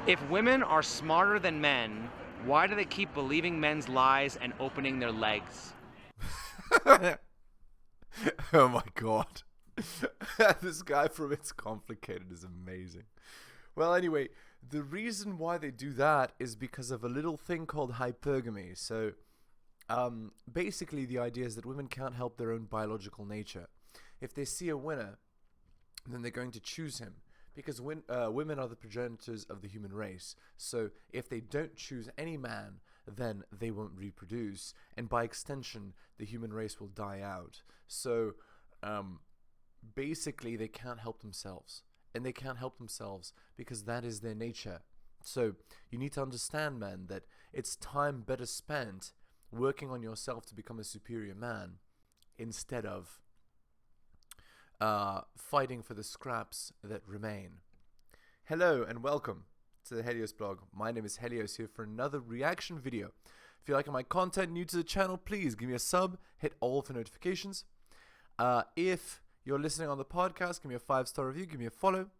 If women are smarter than men, why do they keep believing men's lies and opening their legs? Oh my god. This guy from It's Complicated is amazing. Well, anyway, the reason why they do that is because of a little thing called hypergamy. So, basically, the idea is that women can't help their own biological nature. If they see a winner, then they're going to choose him. Because women are the progenitors of the human race. So if they don't choose any man, then they won't reproduce. And by extension, the human race will die out. So basically, they can't help themselves. And they can't help themselves because that is their nature. So you need to understand, man, that it's time better spent working on yourself to become a superior man instead of fighting for the scraps that remain. Hello and welcome to the Helios blog. My name is Helios, here for another reaction video. If you like my content, new to the channel, please give me a sub, hit all for notifications. If you're listening on the podcast, give me a 5-star review, give me a follow.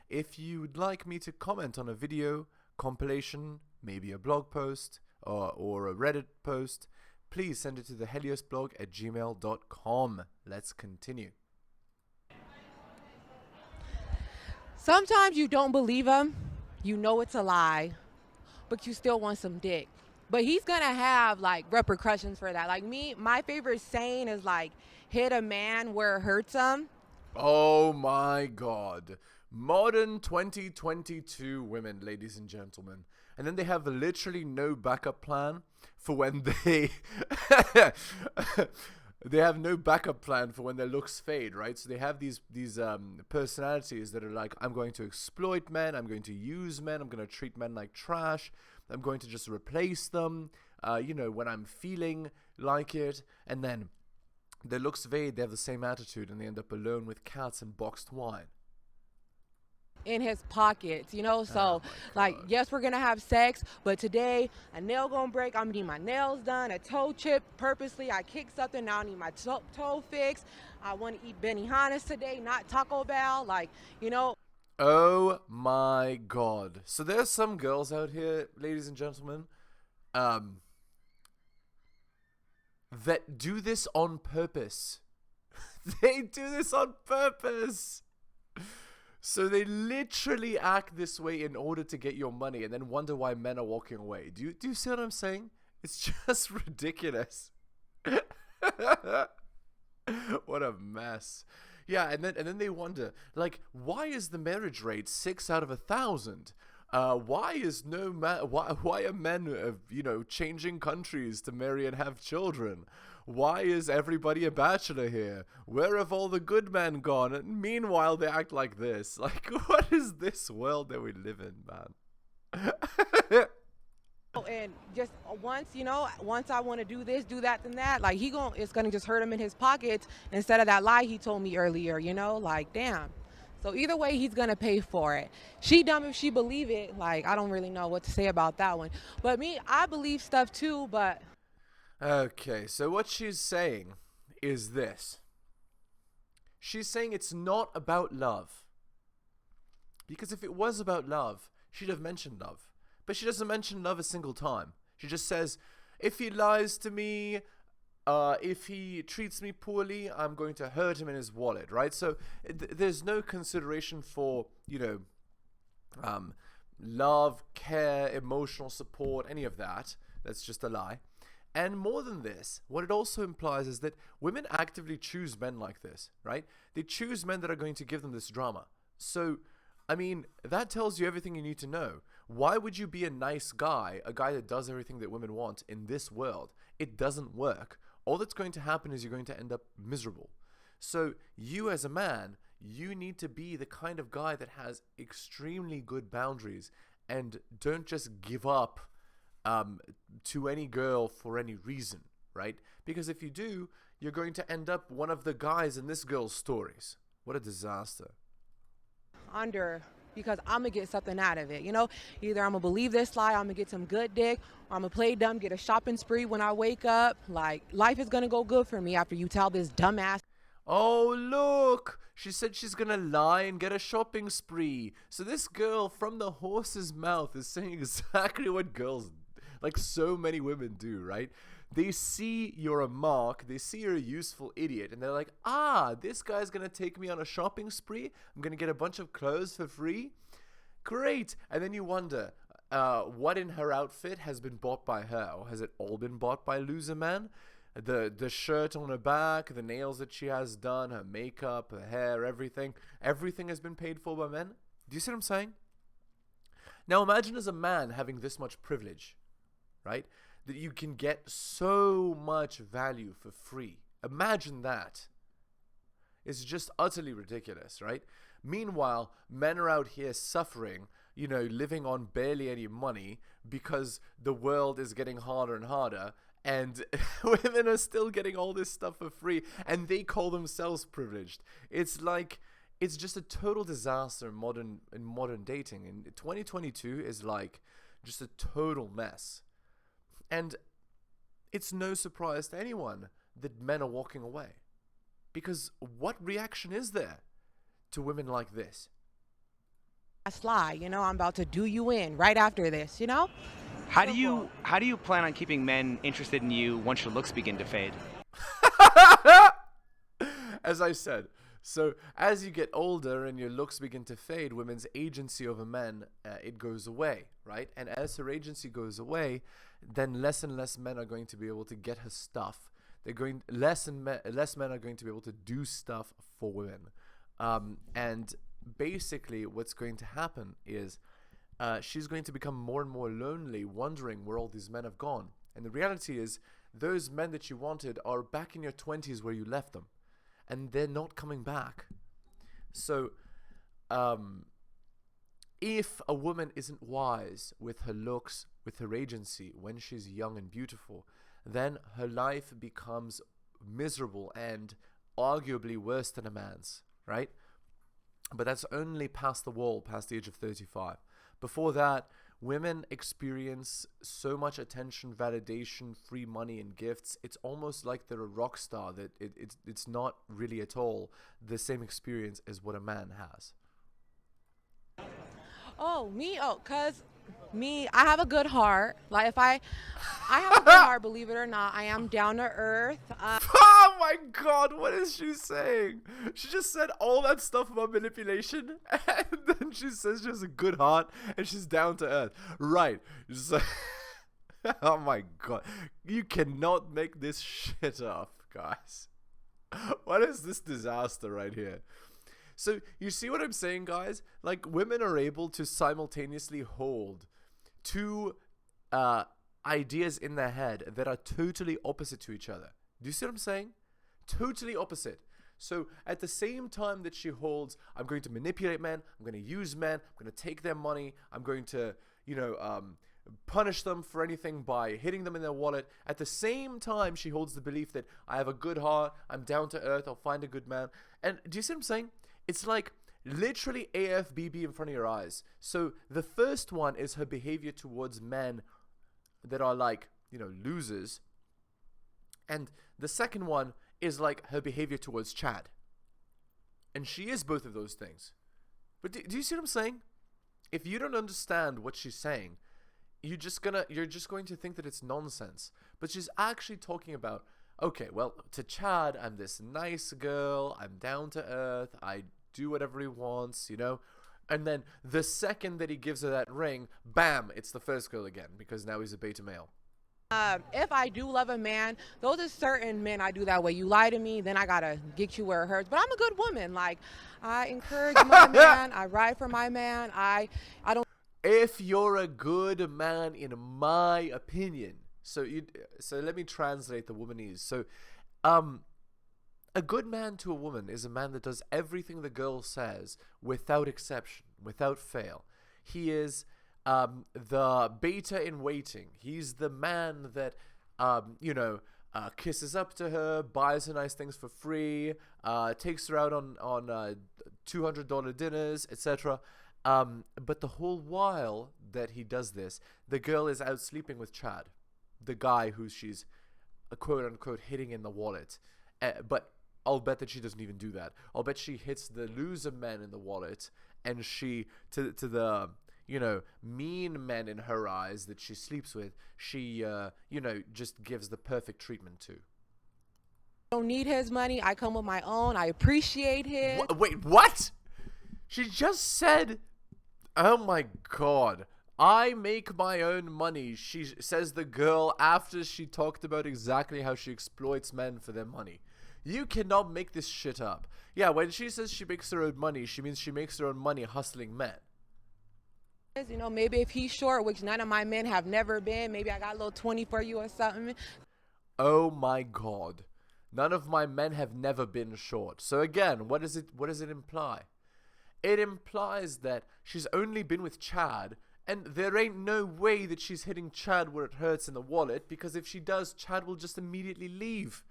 If you would like me to comment on a video, compilation, maybe a blog post or a Reddit post, please send it to theheliosblog@gmail.com. Let's continue. Sometimes you don't believe him, you know it's a lie, but you still want some dick. But he's gonna have like repercussions for that. Like me, my favorite saying is like, hit a man where it hurts him. Oh my god. Modern 2022 women, ladies and gentlemen. And then they have literally no backup plan for when they they have no backup plan for when their looks fade, right? So they have these personalities that are like, I'm going to exploit men, I'm going to use men, I'm going to treat men like trash, I'm going to just replace them, when I'm feeling like it. And then their looks fade, they have the same attitude, and they end up alone with cats and boxed wine. In his pockets, so like, yes, we're gonna have sex, but today a nail gonna break, I'm gonna need my nails done, a toe chip purposely, I kicked something, now I need my toe fixed, I want to eat Benihana's today, not Taco Bell, Oh my god. So there's some girls out here, ladies and gentlemen, that do this on purpose. They do this on purpose. So they literally act this way in order to get your money and then wonder why men are walking away. Do you see what I'm saying? It's just ridiculous. What a mess. Yeah, and then they wonder, like, why is the marriage rate 6 out of 1,000? Why is why are men changing countries to marry and have children? Why is everybody a bachelor here? Where have all the good men gone? And meanwhile, they act like this. Like, what is this world that we live in, man? and just once I want to do this, do that, then that, like it's gonna just hurt him in his pockets instead of that lie he told me earlier, like, damn. So either way, he's gonna pay for it. She dumb if she believe it. Like, I don't really know what to say about that one. But me, I believe stuff too, but... Okay, so what she's saying is this. She's saying it's not about love. Because if it was about love, she'd have mentioned love. But she doesn't mention love a single time. She just says, if he lies to me, if he treats me poorly, I'm going to hurt him in his wallet, right? So there's no consideration for, love, care, emotional support, any of that. That's just a lie. And more than this, what it also implies is that women actively choose men like this, right? They choose men that are going to give them this drama. So, I mean, that tells you everything you need to know. Why would you be a nice guy, a guy that does everything that women want in this world? It doesn't work. All that's going to happen is you're going to end up miserable. So you as a man, you need to be the kind of guy that has extremely good boundaries and don't just give up to any girl for any reason, right? Because if you do, you're going to end up one of the guys in this girl's stories. What a disaster. Because I'm gonna get something out of it, Either I'm gonna believe this lie, I'm gonna get some good dick, or I'm gonna play dumb, get a shopping spree when I wake up. Like, life is gonna go good for me after you tell this dumbass. Oh, look, She said she's gonna lie and get a shopping spree. So this girl from the horse's mouth is saying exactly what girls, like so many women do, right? They see you're a mark, they see you're a useful idiot, and they're like, this guy's gonna take me on a shopping spree. I'm gonna get a bunch of clothes for free. Great. And then you wonder, what in her outfit has been bought by her? Or has it all been bought by loser man? The shirt on her back, the nails that she has done, her makeup, her hair, everything has been paid for by men. Do you see what I'm saying? Now imagine as a man having this much privilege, right? That you can get so much value for free. Imagine that. It's just utterly ridiculous, right? Meanwhile, men are out here suffering, living on barely any money because the world is getting harder and harder, and women are still getting all this stuff for free, and they call themselves privileged. It's just a total disaster in modern dating. And 2022 is like just a total mess. And it's no surprise to anyone that men are walking away. Because what reaction is there to women like this? Sly, I'm about to do you in right after this, How do you plan on keeping men interested in you once your looks begin to fade? As I said, so as you get older and your looks begin to fade, women's agency over men, it goes away, right? And as her agency goes away, then less and less men are going to be able to get her stuff. Less men are going to be able to do stuff for women. And basically what's going to happen is she's going to become more and more lonely, wondering where all these men have gone. And the reality is, those men that you wanted are back in your 20s where you left them, and they're not coming back. So if a woman isn't wise with her looks, with her agency when she's young and beautiful, then her life becomes miserable and arguably worse than a man's, right? But that's only past the wall, past the age of 35. Before that, women experience so much attention, validation, free money, and gifts. It's almost like they're a rock star. That it's not really at all the same experience as what a man has. I have a good heart. Like, if I have a good heart, believe it or not, I am down to earth. Oh my God, what is she saying? She just said all that stuff about manipulation, and then she says she has a good heart and she's down to earth. Right. Just like, oh my God. You cannot make this shit up, guys. What is this disaster right here? So you see what I'm saying, guys? Like, women are able to simultaneously hold two ideas in their head that are totally opposite to each other. Do you see what I'm saying? Totally opposite. So at the same time that she holds, I'm going to manipulate men, I'm going to use men, I'm going to take their money, I'm going to, punish them for anything by hitting them in their wallet. At the same time, she holds the belief that I have a good heart, I'm down to earth, I'll find a good man. And do you see what I'm saying? It's like literally AFBB in front of your eyes. So the first one is her behavior towards men that are like, losers. And the second one is like her behavior towards Chad. And she is both of those things. But do you see what I'm saying? If you don't understand what she's saying, you're just going to think that it's nonsense. But she's actually talking about, okay, well, to Chad, I'm this nice girl, I'm down to earth, I do whatever he wants, And then the second that he gives her that ring, bam, it's the first girl again, because now he's a beta male. If I do love a man, those are certain men I do that way. You lie to me, then I gotta get you where it hurts. But I'm a good woman. Like, I encourage my man, I ride for my man, I don't. If you're a good man, in my opinion. So let me translate the womanese. So, a good man to a woman is a man that does everything the girl says without exception, without fail. He is the beta in waiting. He's the man that, kisses up to her, buys her nice things for free, takes her out on $200 dinners, etc. But the whole while that he does this, the girl is out sleeping with Chad, the guy who she's quote unquote hitting in the wallet. But I'll bet that she doesn't even do that. I'll bet she hits the loser men in the wallet, and she to the mean men in her eyes that she sleeps with, she just gives the perfect treatment to. I don't need his money. I come with my own. I appreciate his. Wait, what? She just said, oh my god, I make my own money. She says the girl after she talked about exactly how she exploits men for their money. You cannot make this shit up. Yeah, when she says she makes her own money, she means she makes her own money hustling men. Maybe if he's short, which none of my men have never been, maybe I got a little 20 for you or something. Oh my god. None of my men have never been short. So again, what does it imply? It implies that she's only been with Chad, and there ain't no way that she's hitting Chad where it hurts in the wallet, because if she does, Chad will just immediately leave.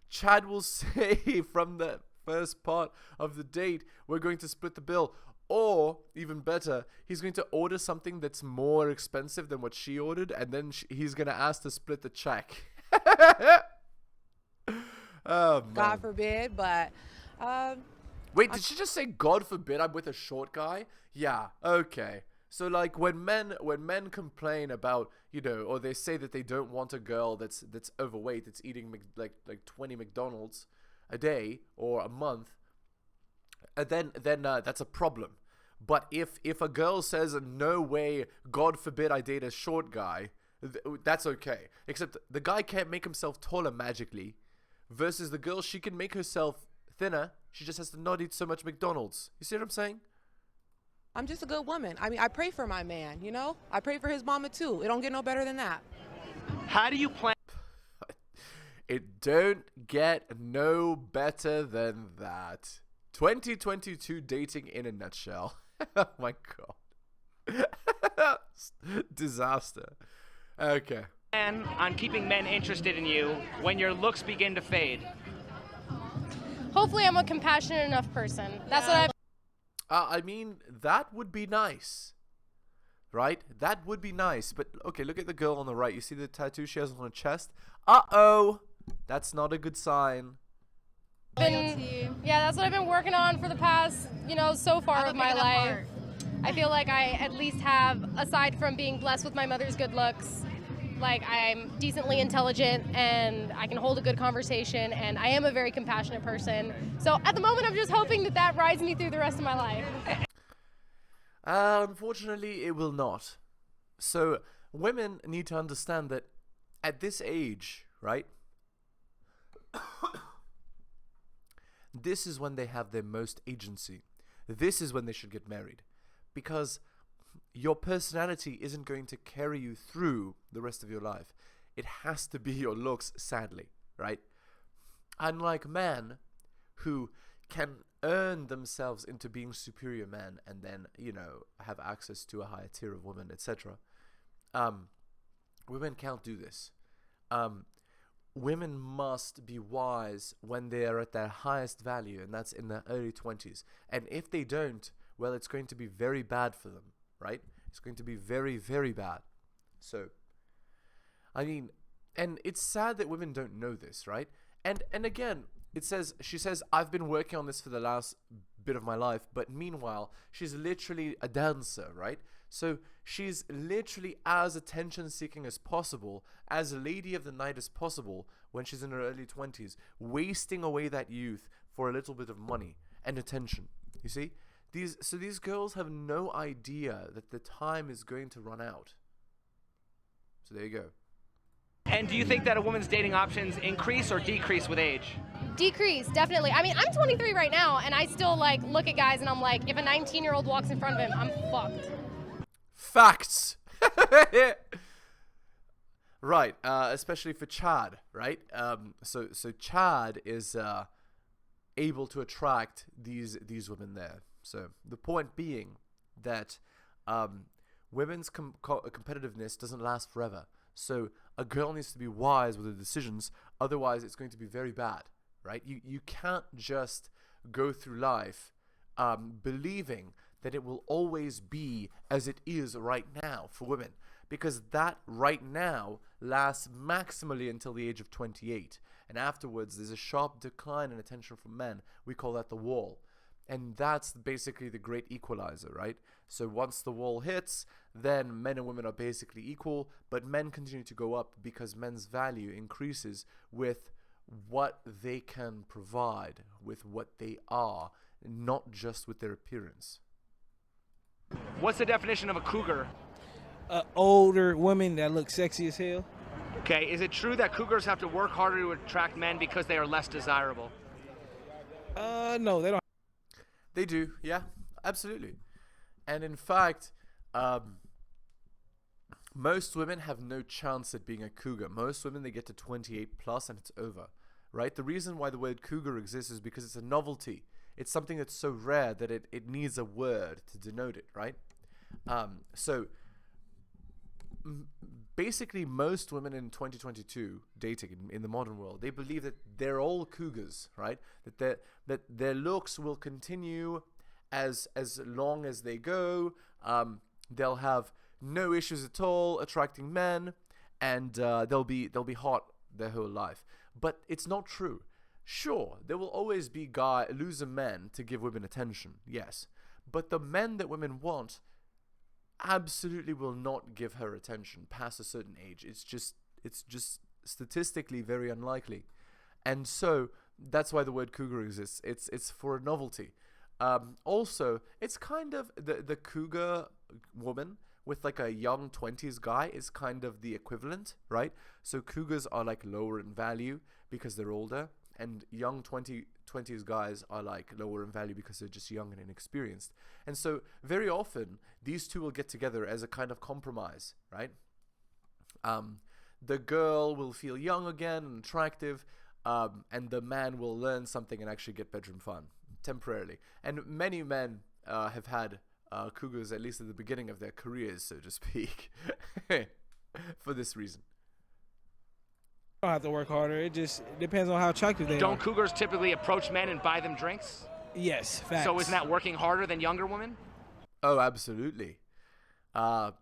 Chad will say from the first part of the date, we're going to split the bill. Or, even better, he's going to order something that's more expensive than what she ordered, and then he's going to ask to split the check. Oh, man. God forbid, but... Wait, did she just say, God forbid I'm with a short guy? Yeah, okay. So, like, when men complain about, or they say that they don't want a girl that's overweight, that's eating like 20 McDonald's a day or a month, then that's a problem. But if a girl says, no way, God forbid I date a short guy, that's okay. Except the guy can't make himself taller magically, versus the girl, she can make herself thinner. She just has to not eat so much McDonald's. You see what I'm saying? I'm just a good woman. I mean, I pray for my man, I pray for his mama too. It don't get no better than that. How do you plan? It don't get no better than that. 2022 dating in a nutshell. Oh my god. Disaster. Okay. Plan on keeping men interested in you when your looks begin to fade? Hopefully I'm a compassionate enough person. That's what I've... I mean, that would be nice. Right? That would be nice. But, okay, look at the girl on the right. You see the tattoo she has on her chest? Uh-oh. That's not a good sign. Yeah, that's what I've been working on for the past, so far of my life. I feel like I at least have, aside from being blessed with my mother's good looks, like I'm decently intelligent and I can hold a good conversation and I am a very compassionate person. So at the moment, I'm just hoping that rides me through the rest of my life. Unfortunately, it will not. So women need to understand that at this age, right? This is when they have their most agency. This is when they should get married. Because your personality isn't going to carry you through the rest of your life. It has to be your looks, sadly, right? Unlike men who can earn themselves into being superior men and then, have access to a higher tier of women, etc. Women can't do this. Women must be wise when they are at their highest value, and that's in their early 20s. And if they don't, well, it's going to be very bad for them, right? It's going to be very, very bad. So, I mean, and it's sad that women don't know this, right? And again, she says, I've been working on this for the last bit of my life, but meanwhile, she's literally a dancer, right? So she's literally as attention-seeking as possible, as a lady of the night as possible when she's in her early 20s, wasting away that youth for a little bit of money and attention. You see? These girls have no idea that the time is going to run out. So there you go. And do you think that a woman's dating options increase or decrease with age? Decrease, definitely. I mean, I'm 23 right now, and I still, look at guys, and I'm like, if a 19-year-old walks in front of him, I'm fucked. Facts. Right, especially for Chad, right? So Chad is able to attract these women there. So the point being that women's competitiveness doesn't last forever. So a girl needs to be wise with her decisions, otherwise it's going to be very bad, right? You can't just go through life believing that it will always be as it is right now for women, because that right now lasts maximally until the age of 28. And afterwards, there's a sharp decline in attention from men. We call that the wall. And that's basically the great equalizer, right? So once the wall hits, then men and women are basically equal, but men continue to go up because men's value increases with what they can provide, with what they are, not just with their appearance. What's the definition of a cougar? Older women that look sexy as hell. Okay, is it true that cougars have to work harder to attract men because they are less desirable? No, they don't. They do, yeah, absolutely. And in fact, most women have no chance at being a cougar. Most women, they get to 28 plus and it's over, right? The reason why the word cougar exists is because it's a novelty. It's something that's so rare that it needs a word to denote it, right? Basically, most women in 2022 dating in the modern world, they believe that they're all cougars, right? That their looks will continue as long as they go. They'll have no issues at all attracting men, and they'll be hot their whole life. But it's not true. Sure, there will always be loser men to give women attention, yes. But the men that women want absolutely will not give her attention past a certain age. It's just statistically very unlikely. And so that's why the word cougar exists. It's for a novelty. Also, it's kind of the cougar woman with like a young 20s guy is kind of the equivalent, right? So cougars are like lower in value because they're older, and young 20s guys are like lower in value because they're just young and inexperienced. And so very often these two will get together as a kind of compromise, right? The girl will feel young again and attractive, and the man will learn something and actually get bedroom fun temporarily. And many men have had cougars at least at the beginning of their careers, so to speak, for this reason. Don't have to work harder. It just depends on how attractive they are. Don't cougars typically approach men and buy them drinks? Yes, facts. So isn't that working harder than younger women? Oh, absolutely. And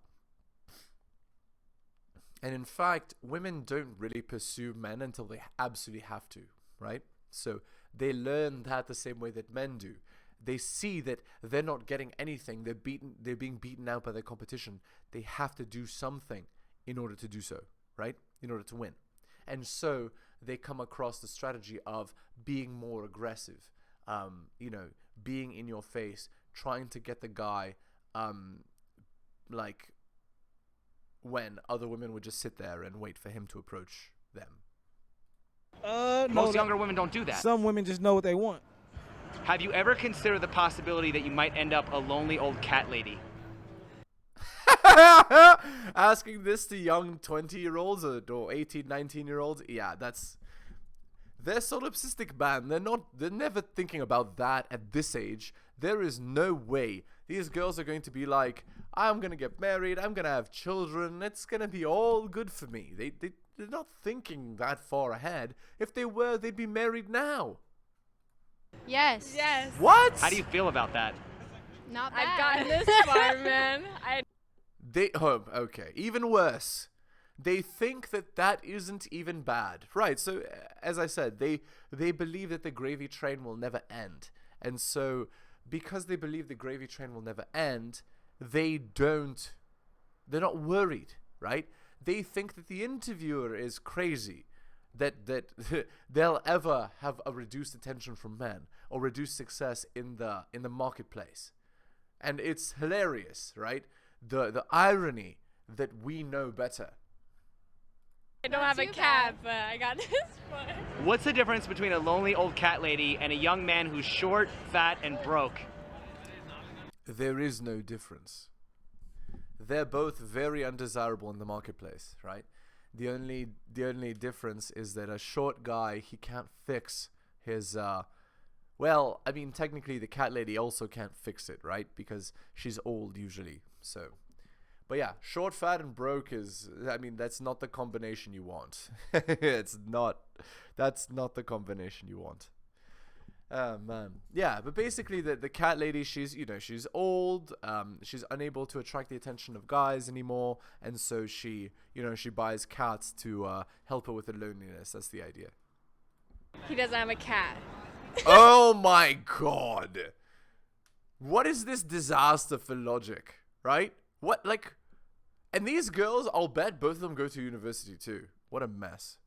in fact, women don't really pursue men until they absolutely have to, right? So they learn that the same way that men do. They see that they're not getting anything. They're being beaten out by their competition. They have to do something in order to do so, right? In order to win. And so they come across the strategy of being more aggressive, being in your face, trying to get the guy, like when other women would just sit there and wait for him to approach them. Most younger women don't do that. Some women just know what they want. Have you ever considered the possibility that you might end up a lonely old cat lady? Asking this to young 20-year-olds or 18, 19-year-olds, yeah, they're solipsistic, man. They're never thinking about that at this age. There is no way these girls are going to be like, I'm gonna get married, I'm gonna have children, it's gonna be all good for me. They're not thinking that far ahead. If they were, they'd be married now. Yes. Yes. What? How do you feel about that? Not bad. I've gotten this far, man. Okay, even worse. They think that isn't even bad. Right, so as I said, they believe that the gravy train will never end. And so because they believe the gravy train will never end, they're not worried, right? They think that the interviewer is crazy, that they'll ever have a reduced attention from men or reduced success in the marketplace. And it's hilarious, right? The irony that we know better. I don't have a cat, but I got this one. What's the difference between a lonely old cat lady and a young man who's short, fat, and broke? There is no difference. They're both very undesirable in the marketplace, right? The only difference is that a short guy, he can't fix his well, I mean, technically the cat lady also can't fix it, right? Because she's old usually. So, but yeah, short, fat, and broke that's not the combination you want. That's not the combination you want. Oh man, yeah, but basically the cat lady, she's she's old, she's unable to attract the attention of guys anymore, and so she she buys cats to help her with her loneliness. That's the idea. He doesn't have a cat. Oh my god, what is this disaster for logic, right? What, like, and these girls, I'll bet both of them go to university too. What a mess.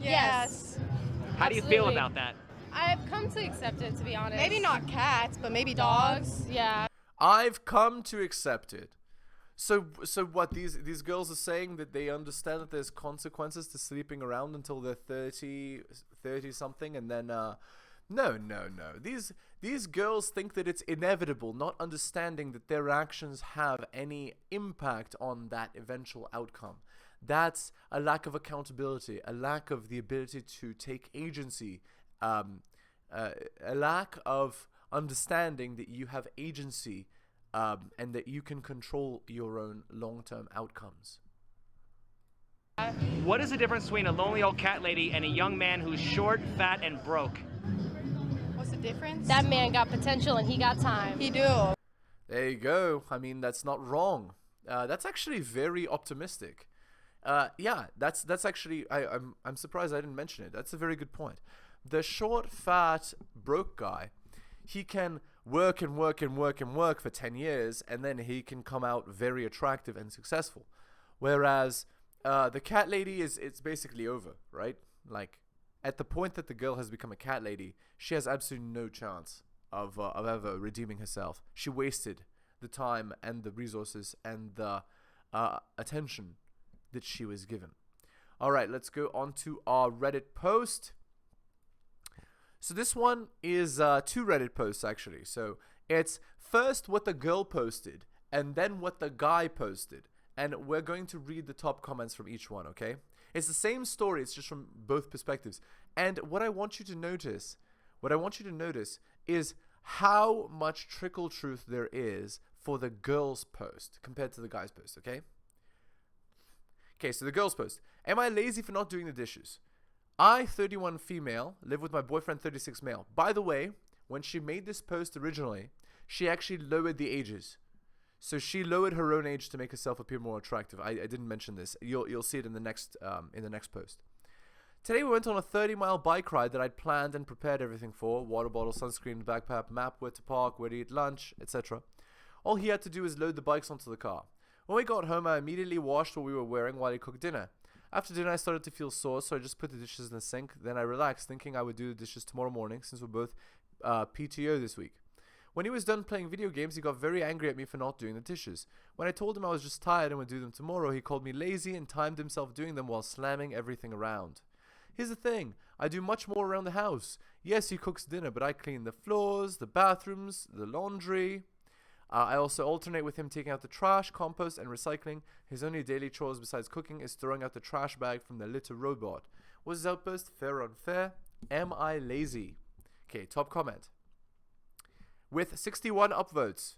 Yes. How do you feel Absolutely. about that? I've come to accept it, to be honest. Maybe not cats, but maybe dogs. Yeah. I've come to accept it. So what, these girls are saying that they understand that there's consequences to sleeping around until they're 30 something, and then no. These girls think that it's inevitable, not understanding that their actions have any impact on that eventual outcome. That's a lack of accountability, a lack of the ability to take agency, a lack of understanding that you have agency, and that you can control your own long-term outcomes. What is the difference between a lonely old cat lady and a young man who's short, fat, and broke? What's the difference? That man got potential and he got time. He do. There you go. I mean, that's not wrong. That's actually very optimistic. Yeah, that's actually, I'm surprised I didn't mention it. That's a very good point. The short, fat, broke guy, he can work and work and work and work for 10 years, and then he can come out very attractive and successful. Whereas the cat lady, it's basically over, right? Like, at the point that the girl has become a cat lady, she has absolutely no chance of ever redeeming herself. She wasted the time and the resources and the attention that she was given. All right, let's go on to our Reddit post. So this one is two Reddit posts, actually. So it's first what the girl posted and then what the guy posted. And we're going to read the top comments from each one, okay? It's the same story, it's just from both perspectives. And what I want you to notice is how much trickle truth there is for the girl's post compared to the guy's post, okay? Okay, so the girl's post. Am I lazy for not doing the dishes? I, 31 female, live with my boyfriend, 36 male. By the way, when she made this post originally, she actually lowered the ages. So she lowered her own age to make herself appear more attractive. I didn't mention this. You'll see it in the next post. Today we went on a 30-mile bike ride that I'd planned and prepared everything for. Water bottle, sunscreen, backpack, map, where to park, where to eat lunch, etc. All he had to do was load the bikes onto the car. When we got home, I immediately washed what we were wearing while he cooked dinner. After dinner, I started to feel sore, so I just put the dishes in the sink. Then I relaxed, thinking I would do the dishes tomorrow morning, since we're both PTO this week. When he was done playing video games, he got very angry at me for not doing the dishes. When I told him I was just tired and would do them tomorrow, he called me lazy and timed himself doing them while slamming everything around. Here's the thing, I do much more around the house. Yes, he cooks dinner, but I clean the floors, the bathrooms, the laundry. I also alternate with him taking out the trash, compost, and recycling. His only daily chores besides cooking is throwing out the trash bag from the litter robot. Was his outburst fair or unfair? Am I lazy? Okay, top comment. With 61 upvotes.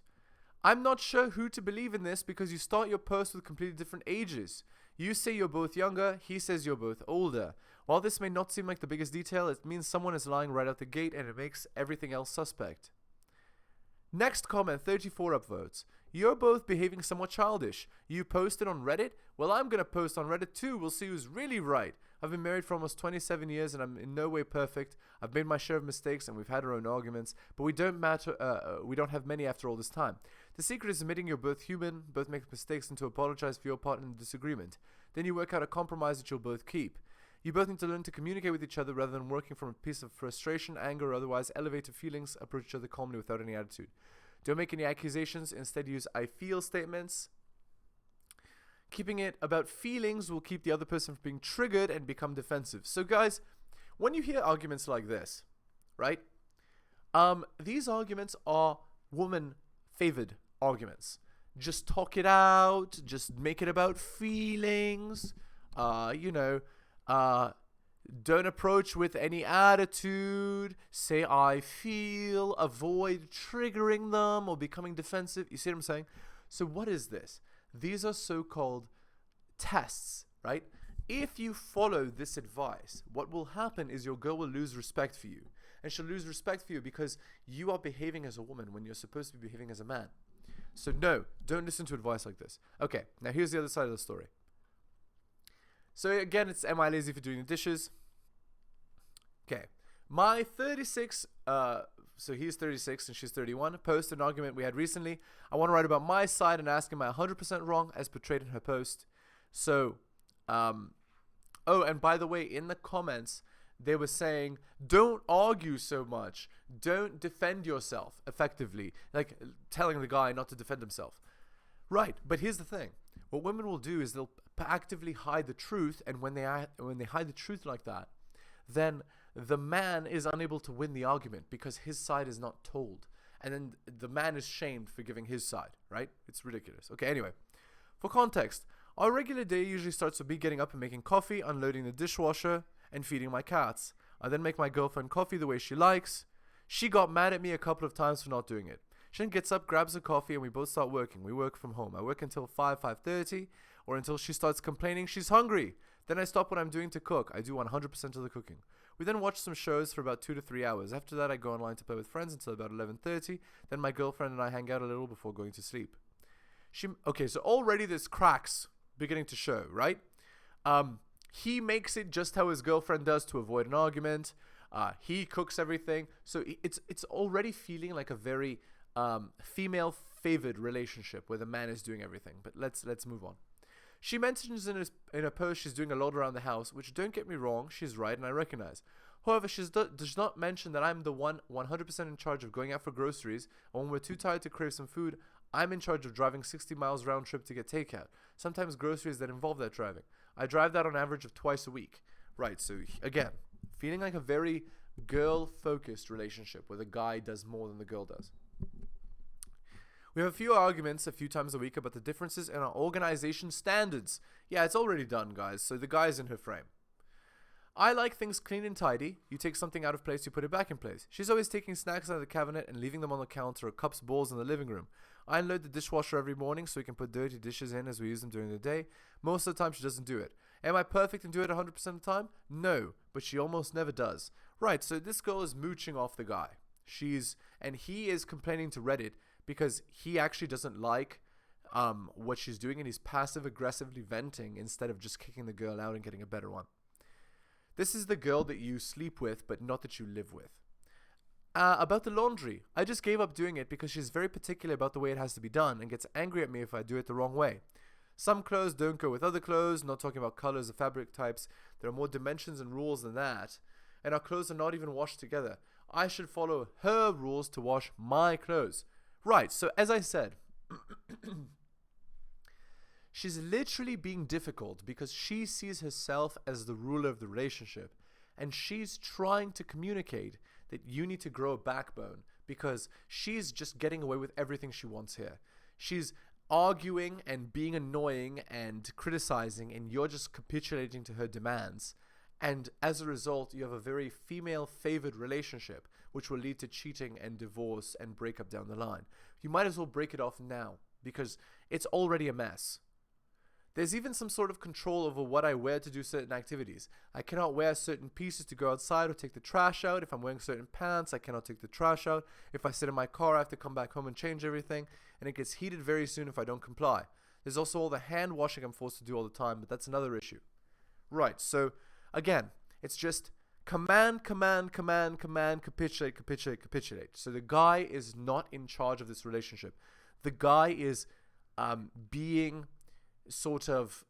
I'm not sure who to believe in this because you start your post with completely different ages. You say you're both younger, he says you're both older. While this may not seem like the biggest detail, it means someone is lying right out the gate and it makes everything else suspect. Next comment, 34 upvotes. You're both behaving somewhat childish. You posted on Reddit? Well, I'm gonna post on Reddit too. We'll see who's really right. I've been married for almost 27 years and I'm in no way perfect. I've made my share of mistakes and we've had our own arguments, but we don't have many after all this time. The secret is admitting you're both human, both make mistakes, and to apologize for your part in the disagreement. Then you work out a compromise that you'll both keep. You both need to learn to communicate with each other rather than working from a piece of frustration, anger, or otherwise elevated feelings. Approach each other calmly without any attitude. Don't make any accusations. Instead, use I feel statements. Keeping it about feelings will keep the other person from being triggered and become defensive. So guys, when you hear arguments like this, right? These arguments are woman-favored arguments. Just talk it out. Just make it about feelings. Don't approach with any attitude. Say I feel. Avoid triggering them or becoming defensive. You see what I'm saying? So what is this? These are so-called tests, right? If you follow this advice, what will happen is your girl will lose respect for you. and she'll lose respect for you because you are behaving as a woman when you're supposed to be behaving as a man. So no, don't listen to advice like this. Okay, now here's the other side of the story. So again, it's am I lazy for doing the dishes? Okay, my 36, so he's 36 and she's 31, posted an argument we had recently. I want to write about my side and ask him am I 100% wrong as portrayed in her post. So, oh, and by the way, in the comments, they were saying, don't argue so much. Don't defend yourself effectively. Like telling the guy not to defend himself. Right, but here's the thing. What women will do is they'll actively hide the truth, and when they hide the truth like that, then the man is unable to win the argument because his side is not told. And then the man is shamed for giving his side, right? It's ridiculous. Okay, anyway. For context, our regular day usually starts with me getting up and making coffee, unloading the dishwasher, and feeding my cats. I then make my girlfriend coffee the way she likes. She got mad at me a couple of times for not doing it. She then gets up, grabs a coffee, and we both start working. We work from home. I work until 5:30, or until she starts complaining she's hungry. Then I stop what I'm doing to cook. I do 100% of the cooking. We then watch some shows for about 2 to 3 hours. After that, I go online to play with friends until about 11:30. Then my girlfriend and I hang out a little before going to sleep. Okay, so already there's cracks beginning to show, right? He makes it just how his girlfriend does to avoid an argument. He cooks everything. So it's already feeling like a very female-favored relationship where the man is doing everything. But let's move on. She mentions in a post she's doing a lot around the house, which don't get me wrong, she's right and I recognize. However, she does not mention that I'm the one 100% in charge of going out for groceries, and when we're too tired to crave some food, I'm in charge of driving 60 miles round trip to get takeout. Sometimes groceries that involve that driving. I drive that on average of twice a week. Right, so again, feeling like a very girl-focused relationship where the guy does more than the girl does. We have a few arguments a few times a week about the differences in our organization standards. Yeah, it's already done, guys, so the guy's in her frame. I like things clean and tidy. You take something out of place, you put it back in place. She's always taking snacks out of the cabinet and leaving them on the counter or cups, bowls in the living room. I unload the dishwasher every morning so we can put dirty dishes in as we use them during the day. Most of the time she doesn't do it. Am I perfect and do it 100% of the time? No, but she almost never does. Right, so this girl is mooching off the guy. And he is complaining to Reddit because he actually doesn't like what she's doing, and he's passive-aggressively venting instead of just kicking the girl out and getting a better one. This is the girl that you sleep with, but not that you live with. About the laundry, I just gave up doing it because she's very particular about the way it has to be done and gets angry at me if I do it the wrong way. Some clothes don't go with other clothes, not talking about colors or fabric types. There are more dimensions and rules than that. And our clothes are not even washed together. I should follow her rules to wash my clothes. Right, so as I said, she's literally being difficult because she sees herself as the ruler of the relationship. And she's trying to communicate that you need to grow a backbone because she's just getting away with everything she wants here. She's arguing and being annoying and criticizing, and you're just capitulating to her demands. And as a result, you have a very female-favored relationship, which will lead to cheating and divorce and breakup down the line. You might as well break it off now because it's already a mess. There's even some sort of control over what I wear to do certain activities. I cannot wear certain pieces to go outside or take the trash out. If I'm wearing certain pants, I cannot take the trash out. If I sit in my car, I have to come back home and change everything. And it gets heated very soon if I don't comply. There's also all the hand washing I'm forced to do all the time, but that's another issue. Right, so again, it's just command, capitulate. So the guy is not in charge of this relationship. The guy is being sort of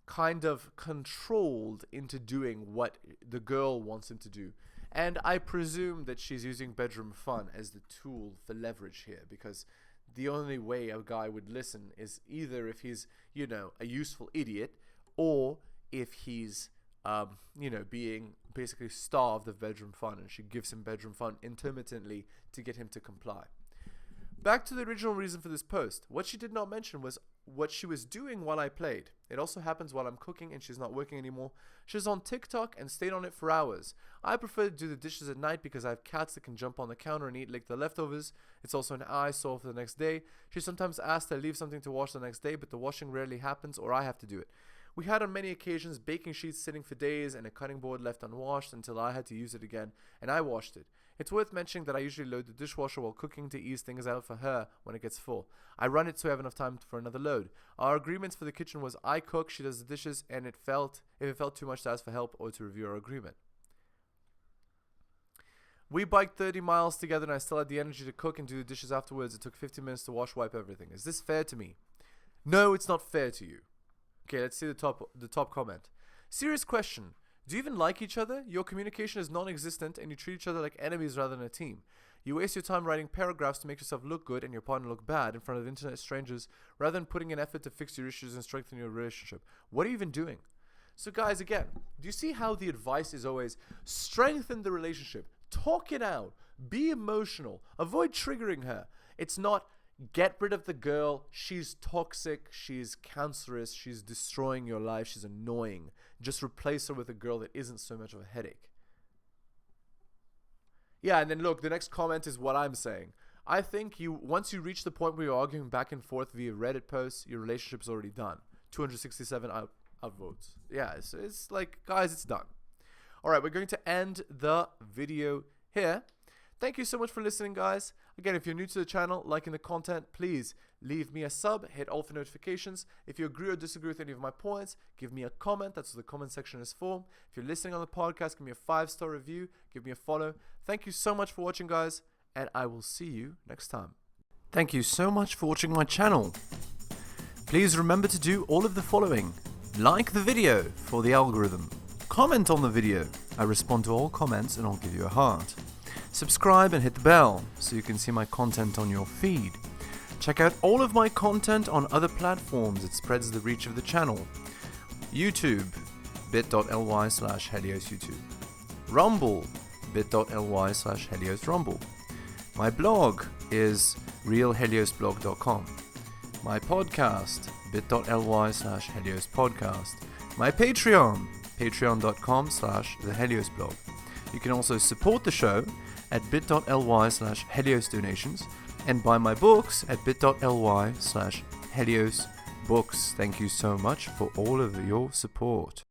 kind of controlled into doing what the girl wants him to do. And I presume that she's using bedroom fun as the tool for leverage here, because the only way a guy would listen is either if he's, you know, a useful idiot, or if he's, you know, being basically starved of bedroom fun, and she gives him bedroom fun intermittently to get him to comply. Back to the original reason for this post. What she did not mention was what she was doing while I played. It also happens while I'm cooking and she's not working anymore. She's on TikTok and stayed on it for hours. I prefer to do the dishes at night because I have cats that can jump on the counter and eat like the leftovers. It's also an eyesore for the next day. She sometimes asks I leave something to wash the next day, but the washing rarely happens or I have to do it. We had on many occasions baking sheets sitting for days and a cutting board left unwashed until I had to use it again, and I washed it. It's worth mentioning that I usually load the dishwasher while cooking to ease things out for her when it gets full. I run it so I have enough time for another load. Our agreements for the kitchen was I cook, she does the dishes, and if it felt too much to ask for help or to review our agreement. We biked 30 miles together and I still had the energy to cook and do the dishes afterwards. It took 15 minutes to wipe everything. Is this fair to me? No, it's not fair to you. Okay, let's see the top comment. Serious question. Do you even like each other? Your communication is non-existent and you treat each other like enemies rather than a team. You waste your time writing paragraphs to make yourself look good and your partner look bad in front of internet strangers rather than putting an effort to fix your issues and strengthen your relationship. What are you even doing? So guys, again, do you see how the advice is always strengthen the relationship, talk it out, be emotional, avoid triggering her. It's not get rid of the girl, she's toxic, she's cancerous, she's destroying your life, she's annoying. Just replace her with a girl that isn't so much of a headache. Yeah, and then look, the next comment is what I'm saying. I think once you reach the point where you're arguing back and forth via Reddit posts, your relationship's already done. 267 outvotes. Yeah, it's like, guys, it's done. All right, we're going to end the video here. Thank you so much for listening, guys. Again, if you're new to the channel, liking the content, please leave me a sub, hit all for notifications. If you agree or disagree with any of my points, give me a comment. That's what the comment section is for. If you're listening on the podcast, give me a 5-star review, give me a follow. Thank you so much for watching, guys, and I will see you next time. Thank you so much for watching my channel. Please remember to do all of the following. Like the video for the algorithm. Comment on the video. I respond to all comments and I'll give you a heart. Subscribe and hit the bell so you can see my content on your feed. Check out all of my content on other platforms. It spreads the reach of the channel. YouTube, bit.ly/heliosyoutube. Rumble, bit.ly/heliosrumble. My blog is realheliosblog.com. My podcast, bit.ly/heliospodcast. My Patreon, patreon.com/theheliosblog. You can also support the show at bit.ly/heliosdonations and buy my books at bit.ly/heliosbooks. Thank you so much for all of your support.